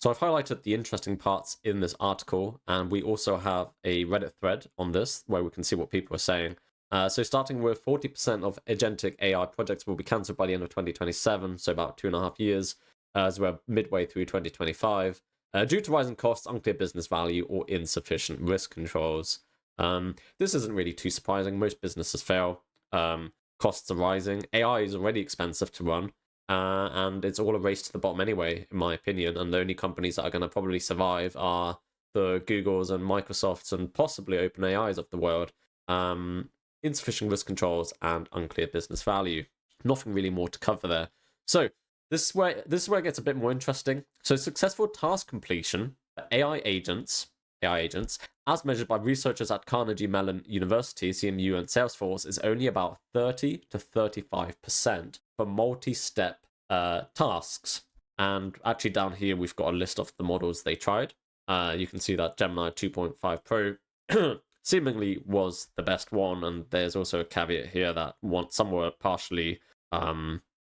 So I've highlighted the interesting parts in this article, and we also have a Reddit thread on this where we can see what people are saying. So starting with 40% of agentic AI projects will be cancelled by the end of 2027, so about 2.5 years, as we're midway through 2025, due to rising costs, unclear business value, or insufficient risk controls. This isn't really too surprising. Most businesses fail. Costs are rising. AI is already expensive to run. And it's all a race to the bottom anyway, in my opinion. And the only companies that are going to probably survive are the Googles and Microsofts and possibly OpenAIs of the world. Insufficient risk controls and unclear business value. Nothing really more to cover there. So this is where it gets a bit more interesting. So successful task completion, AI agents, as measured by researchers at Carnegie Mellon University, CMU, and Salesforce, is only about 30 to 35% for multi-step tasks. And actually down here, we've got a list of the models they tried. You can see that Gemini 2.5 Pro seemingly was the best one, and there's also a caveat here that some were partially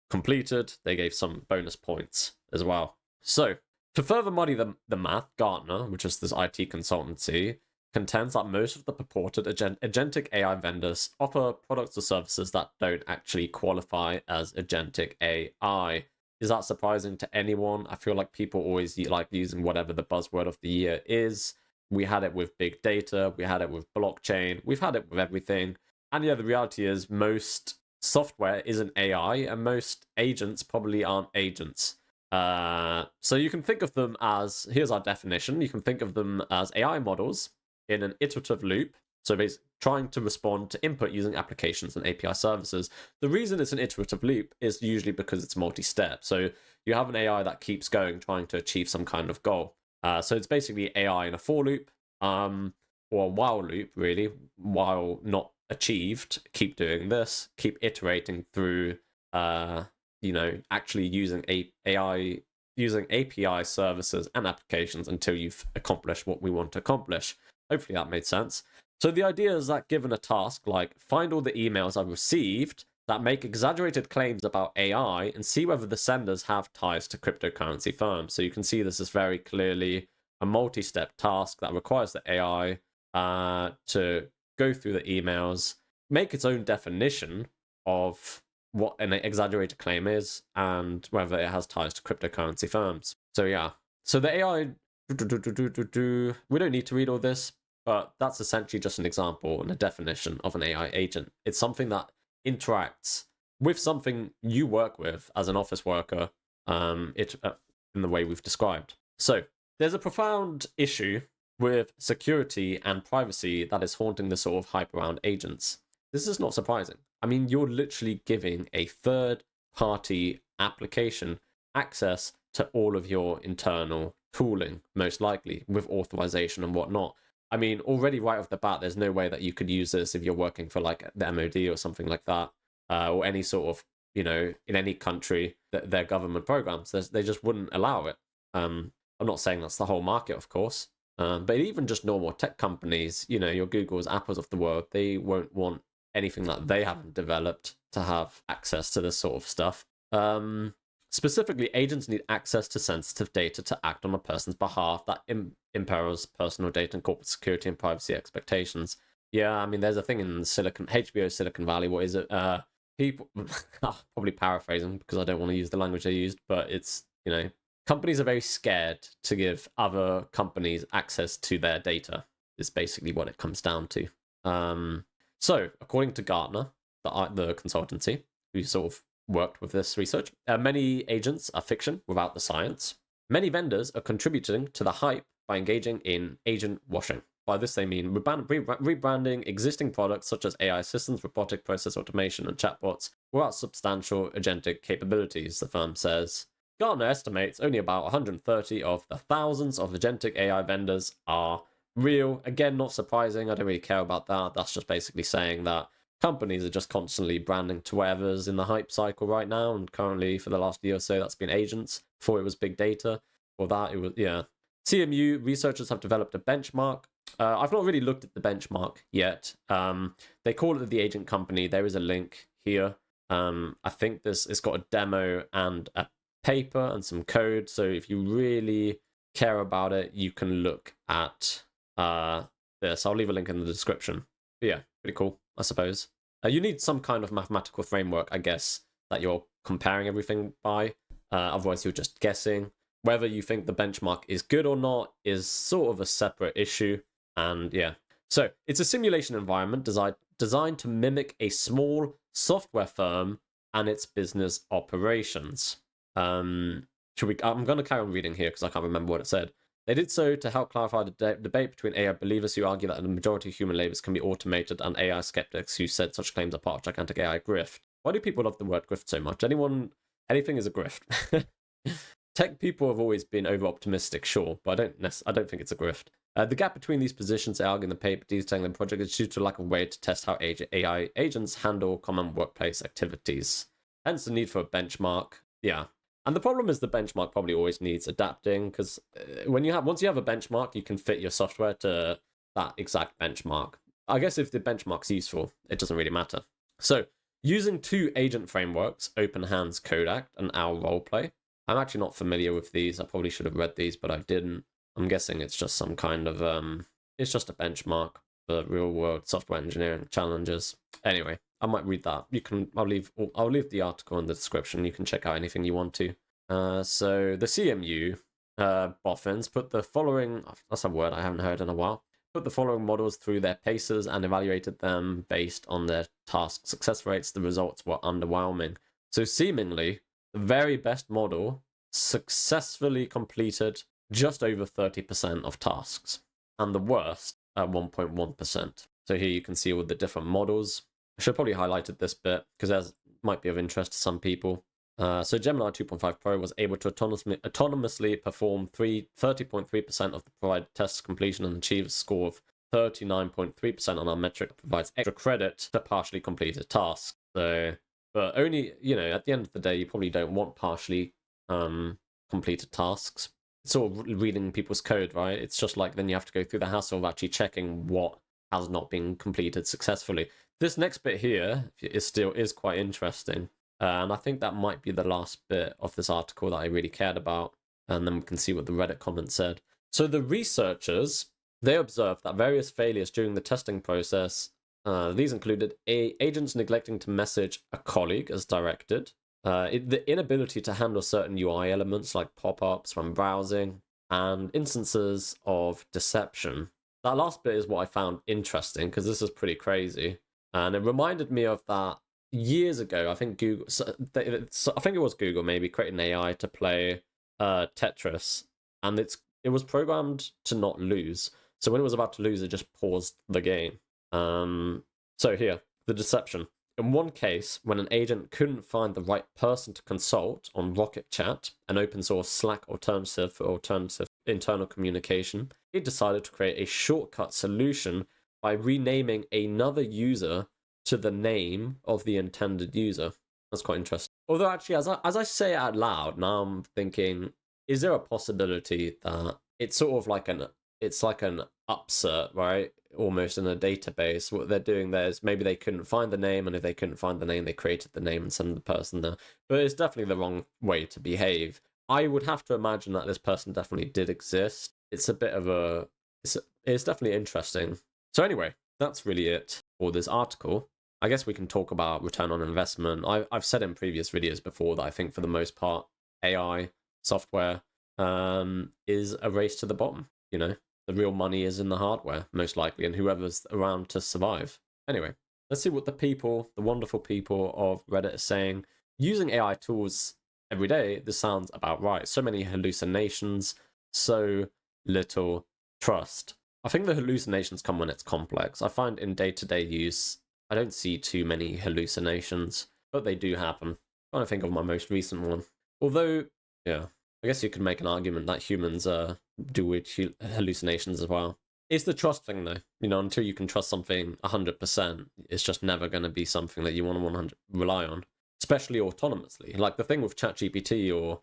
completed. They gave some bonus points as well. So to further muddy the math, Gartner, which is this IT consultancy, contends that most of the purported agentic AI vendors offer products or services that don't actually qualify as agentic AI. Is that surprising to anyone? I feel like people always like using whatever the buzzword of the year is. We had it with big data, we had it with blockchain, we've had it with everything. And yeah, the reality is most software isn't AI, and most agents probably aren't agents. So you can think of them as, here's our definition, you can think of them as AI models in an iterative loop, so basically trying to respond to input using applications and API services. The reason it's an iterative loop is usually because it's multi-step. So you have an AI that keeps going, trying to achieve some kind of goal. So it's basically AI in a for loop, or a while loop, really. While not achieved, keep doing this, keep iterating through, actually using AI, using API services and applications until you've accomplished what we want to accomplish. Hopefully that made sense. So the idea is that given a task like find all the emails I've received that make exaggerated claims about AI and see whether the senders have ties to cryptocurrency firms. So you can see this is very clearly a multi-step task that requires the AI to go through the emails, make its own definition of what an exaggerated claim is and whether it has ties to cryptocurrency firms. So yeah. So the AI, we don't need to read all this, but that's essentially just an example and a definition of an AI agent. It's something that interacts with something you work with as an office worker, in the way we've described. So there's a profound issue with security and privacy that is haunting the sort of hype around agents. This is not surprising. I mean, you're literally giving a third-party application access to all of your internal tooling, most likely, with authorization and whatnot. I mean, already right off the bat, there's no way that you could use this if you're working for like the MOD or something like that, or any sort of, in any country, their government programs. They just wouldn't allow it. I'm not saying that's the whole market, of course, but even just normal tech companies, your Googles, Apples of the world, they won't want anything that they haven't developed to have access to this sort of stuff. Specifically, agents need access to sensitive data to act on a person's behalf that imperils personal data and corporate security and privacy expectations. Yeah, I mean, there's a thing in HBO Silicon Valley. What is it? People, probably paraphrasing because I don't want to use the language they used, but it's, companies are very scared to give other companies access to their data, is basically what it comes down to. So, according to Gartner, the consultancy, who sort of worked with this research, many agents are fiction without the science. Many vendors are contributing to the hype by engaging in agent washing. By this they mean rebranding existing products such as AI systems, robotic process automation, and chatbots without substantial agentic capabilities, the firm says. Gartner estimates only about 130 of the thousands of agentic AI vendors are real. Again, not surprising. I don't really care about that. That's just basically saying that companies are just constantly branding to whatever's in the hype cycle right now, and currently for the last year or so that's been agents. Before it was big data, or that it was, CMU researchers have developed a benchmark. I've not really looked at the benchmark yet. They call it the agent company. There is a link here. I think it's got a demo and a paper and some code, so if you really care about it, you can look at this. I'll leave a link in the description. But yeah, pretty cool, I suppose. You need some kind of mathematical framework, I guess, that you're comparing everything by. Otherwise, you're just guessing. Whether you think the benchmark is good or not is sort of a separate issue. And yeah. So it's a simulation environment designed to mimic a small software firm and its business operations. I'm going to carry on reading here because I can't remember what it said. They did so to help clarify the debate between AI believers who argue that the majority of human labors can be automated and AI skeptics who said such claims are part of gigantic AI grift. Why do people love the word grift so much? Anything is a grift. Tech people have always been over-optimistic, sure, but I don't think it's a grift. The gap between these positions, they argue in the paper detailing the project, is due to lack of way to test how AI agents handle common workplace activities. Hence the need for a benchmark. Yeah. And the problem is the benchmark probably always needs adapting, because once you have a benchmark, you can fit your software to that exact benchmark. I guess if the benchmark's useful, it doesn't really matter. So, using two agent frameworks, OpenHands Codact and Owl Roleplay. I'm actually not familiar with these. I probably should have read these, but I didn't. I'm guessing it's just some kind of it's just a benchmark for real world software engineering challenges. Anyway, I might read that. I'll leave the article in the description. You can check out anything you want to. So the CMU boffins put the following, that's a word I haven't heard in a while, put the following models through their paces and evaluated them based on their task success rates. The results were underwhelming. So seemingly, the very best model successfully completed just over 30% of tasks, and the worst at 1.1%. So here you can see all the different models. I should probably highlighted this bit because that might be of interest to some people. So Gemini 2.5 Pro was able to autonomously perform 30.3% of the provided test completion and achieve a score of 39.3% on our metric that provides extra credit to partially completed tasks. So, but only, at the end of the day, you probably don't want partially completed tasks. It's sort of reading people's code, right? It's just like then you have to go through the hassle of actually checking what has not been completed successfully. This next bit here is quite interesting. And I think that might be the last bit of this article that I really cared about. And then we can see what the Reddit comment said. So the researchers, they observed that various failures during the testing process, these included agents neglecting to message a colleague as directed, the inability to handle certain UI elements like pop-ups when browsing, and instances of deception. That last bit is what I found interesting because this is pretty crazy. And it reminded me of that years ago. I think Google, I think it was Google maybe creating AI to play Tetris, and it was programmed to not lose. So when it was about to lose, it just paused the game. So here, the deception. In one case, when an agent couldn't find the right person to consult on Rocket Chat, an open source Slack alternative for alternative internal communication, it decided to create a shortcut solution by renaming another user to the name of the intended user. That's quite interesting. Although actually, as I say it out loud, now I'm thinking, is there a possibility that it's sort of like an upsert, right? Almost in a database. What they're doing there is maybe they couldn't find the name, and if they couldn't find the name, they created the name and sent the person there. But it's definitely the wrong way to behave. I would have to imagine that this person definitely did exist. It's a bit of it's definitely interesting. So anyway, that's really it for this article. I guess we can talk about return on investment. I've said in previous videos before that I think for the most part, AI software is a race to the bottom, The real money is in the hardware, most likely, and whoever's around to survive. Anyway, let's see what the wonderful people of Reddit are saying. Using AI tools every day, this sounds about right. So many hallucinations, so little trust. I think the hallucinations come when it's complex. I find in day-to-day use, I don't see too many hallucinations, but they do happen. I'm trying to think of my most recent one. Although, yeah, I guess you could make an argument that humans do weird hallucinations as well. It's the trust thing, though. Until you can trust something 100%, it's just never going to be something that you want to rely on, especially autonomously. Like the thing with ChatGPT or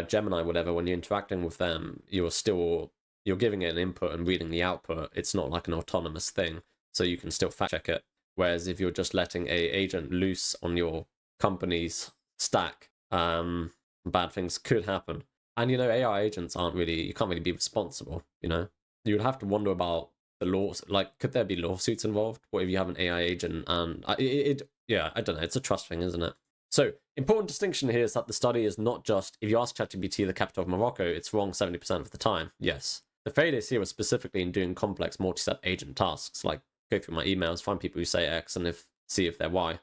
Gemini, whatever, when you're interacting with them, you're giving it an input and reading the output. It's not like an autonomous thing, so you can still fact check it. Whereas if you're just letting a agent loose on your company's stack, bad things could happen. And, AI agents you can't really be responsible, You would have to wonder about the laws. Like, could there be lawsuits involved? What if you have an AI agent and yeah, I don't know. It's a trust thing, isn't it? So, important distinction here is that the study is not just, if you ask ChatGPT the capital of Morocco, it's wrong 70% of the time. Yes. The failures here was specifically in doing complex multi-step agent tasks, like go through my emails, find people who say X, and see if they're Y.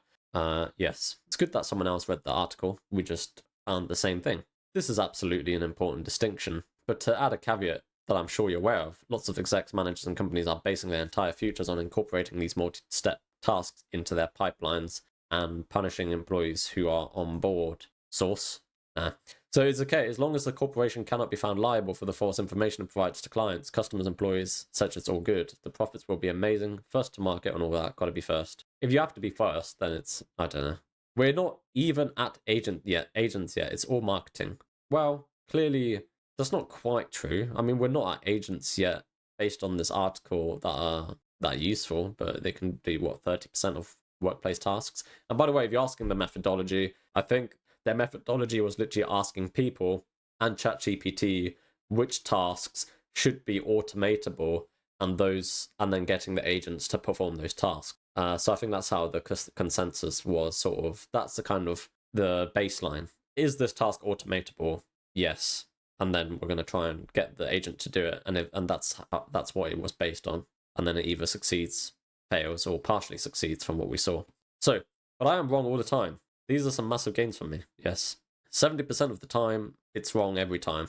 Yes. It's good that someone else read the article. We just found the same thing. This is absolutely an important distinction. But to add a caveat that I'm sure you're aware of, lots of execs, managers, and companies are basing their entire futures on incorporating these multi-step tasks into their pipelines and punishing employees who are on board. Source? Nah. So it's okay, as long as the corporation cannot be found liable for the false information it provides to clients, customers, employees, such it's all good. The profits will be amazing. First to market and all that, gotta be first. If you have to be first, then it's, I don't know. We're not even at agents yet, it's all marketing. Well, clearly, that's not quite true. I mean, we're not at agents yet, based on this article, that are useful, but they can do, 30% of workplace tasks. And by the way, if you're asking the methodology, I think their methodology was literally asking people and ChatGPT which tasks should be automatable, and then getting the agents to perform those tasks. So I think that's how the consensus was sort of. That's the kind of the baseline. Is this task automatable? Yes. And then we're going to try and get the agent to do it, and that's what it was based on. And then it either succeeds, fails, or partially succeeds from what we saw. So, but I am wrong all the time. These are some massive gains for me. Yes, 70% of the time it's wrong every time.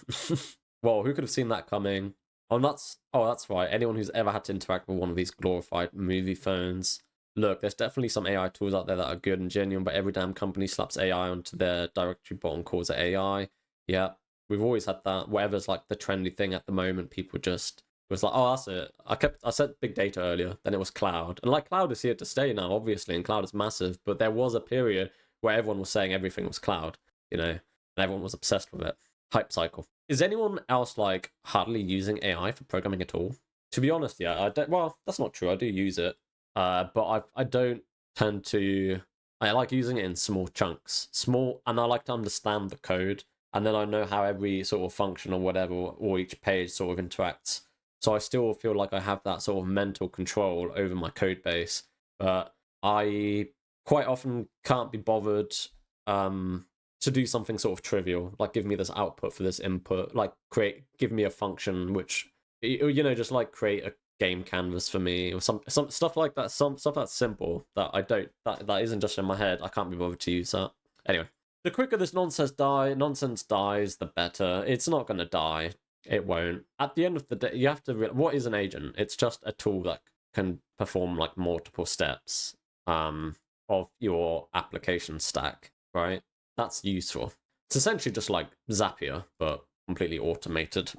Well, who could have seen that coming? That's right. Anyone who's ever had to interact with one of these glorified movie phones. Look, there's definitely some AI tools out there that are good and genuine, but every damn company slaps AI onto their directory bot and calls it AI. Yeah, we've always had that. Whatever's like the trendy thing at the moment, people just was like, oh, that's it. I said big data earlier, then it was cloud. And like cloud is here to stay now, obviously, and cloud is massive, but there was a period where everyone was saying everything was cloud, and everyone was obsessed with it. Hype cycle. Is anyone else like hardly using AI for programming at all? To be honest, yeah, well, that's not true. I do use it. But I don't tend to. I like using it in small chunks, and I like to understand the code, and then I know how every sort of function or whatever, or each page sort of interacts. So I still feel like I have that sort of mental control over my code base, but I quite often can't be bothered to do something sort of trivial, like give me this output for this input, like give me a function which, just like create a game canvas for me, or some stuff like that, some stuff that's simple that isn't just in my head. I can't be bothered to use that. Anyway, the quicker this nonsense dies, the better. It's not going to die. It won't. At the end of the day, you have to what is an agent? It's just a tool that can perform like multiple steps of your application stack, right? That's useful. It's essentially just like Zapier, but completely automated.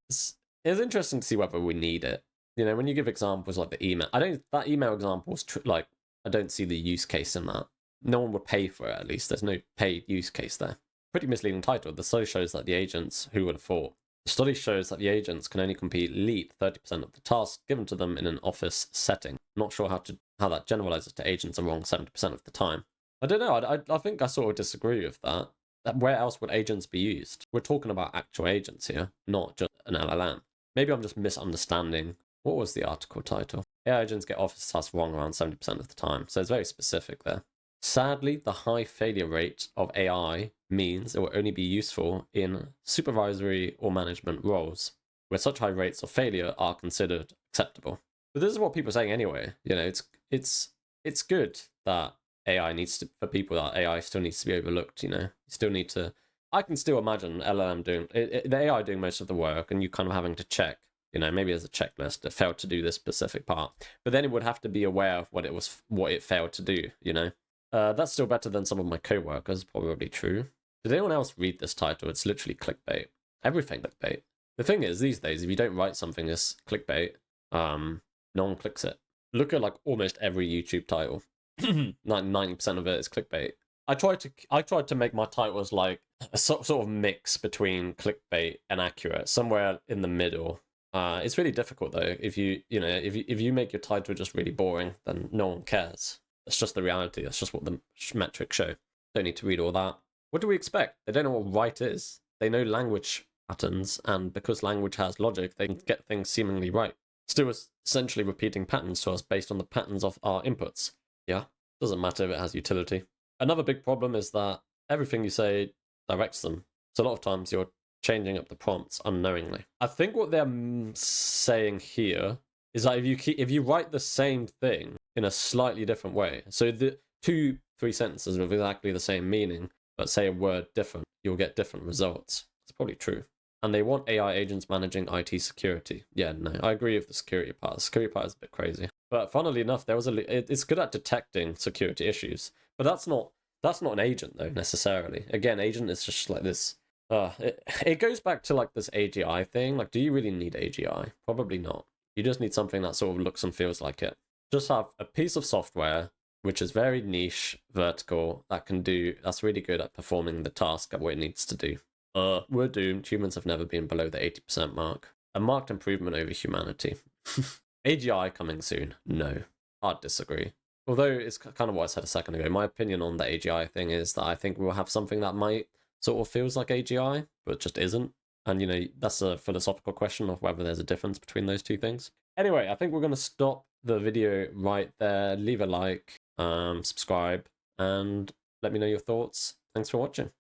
It's interesting to see whether we need it. When you give examples like the email, that email example is I don't see the use case in that. No one would pay for it, at least. There's no paid use case there. Pretty misleading title. The study shows that the agents, who would have thought? The study shows that the agents can only complete 30% of the tasks given to them in an office setting. Not sure how that generalizes to agents are wrong 70% of the time. I don't know. I think I sort of disagree with that. Where else would agents be used? We're talking about actual agents here, not just an LLM. Maybe I'm just misunderstanding. What was the article title? AI agents get office tasks wrong around 70% of the time. So it's very specific there. Sadly, the high failure rate of AI means it will only be useful in supervisory or management roles, where such high rates of failure are considered acceptable. But this is what people are saying anyway. It's good that for people that AI still needs to be overlooked. You still need to. I can still imagine LLM doing the AI doing most of the work, and you kind of having to check. Maybe there's a checklist that failed to do this specific part, but then it would have to be aware of what it failed to do. That's still better than some of my co-workers, probably true. Did anyone else read this title? It's literally clickbait. Everything clickbait. The thing is, these days, if you don't write something as clickbait, no one clicks it. Look at like almost every YouTube title. 90% of it is clickbait. I tried to make my titles like a sort of mix between clickbait and accurate, somewhere in the middle. It's really difficult though. If you make your title just really boring, then no one cares. That's just the reality. That's just what the metrics show. Don't need to read all that. What do we expect? They don't know what right is. They know language patterns, and because language has logic, they can get things seemingly right. Still essentially repeating patterns to us based on the patterns of our inputs. Yeah, doesn't matter if it has utility. Another big problem is that everything you say directs them. So a lot of times you're changing up the prompts unknowingly. I think what they're saying here is that if you write the same thing in a slightly different way, so the 2-3 sentences with exactly the same meaning, but say a word different, you'll get different results. It's probably true. And they want AI agents managing IT security. Yeah, no, I agree with the security part. The security part is a bit crazy. But funnily enough, it's good at detecting security issues. But that's not an agent though, necessarily. Again, agent is just like this. It goes back to like this AGI thing. Like, do you really need AGI? Probably not. You just need something that sort of looks and feels like it. Just have a piece of software which is very niche, vertical, that's really good at performing the task at what it needs to do. We're doomed. Humans have never been below the 80% mark. A marked improvement over humanity. AGI coming soon? No. I'd disagree. Although it's kind of what I said a second ago. My opinion on the AGI thing is that I think we'll have something that might sort of feels like AGI, but just isn't. And, you know, that's a philosophical question of whether there's a difference between those two things. Anyway, I think we're going to stop the video right there. Leave a like, subscribe, and let me know your thoughts. Thanks for watching.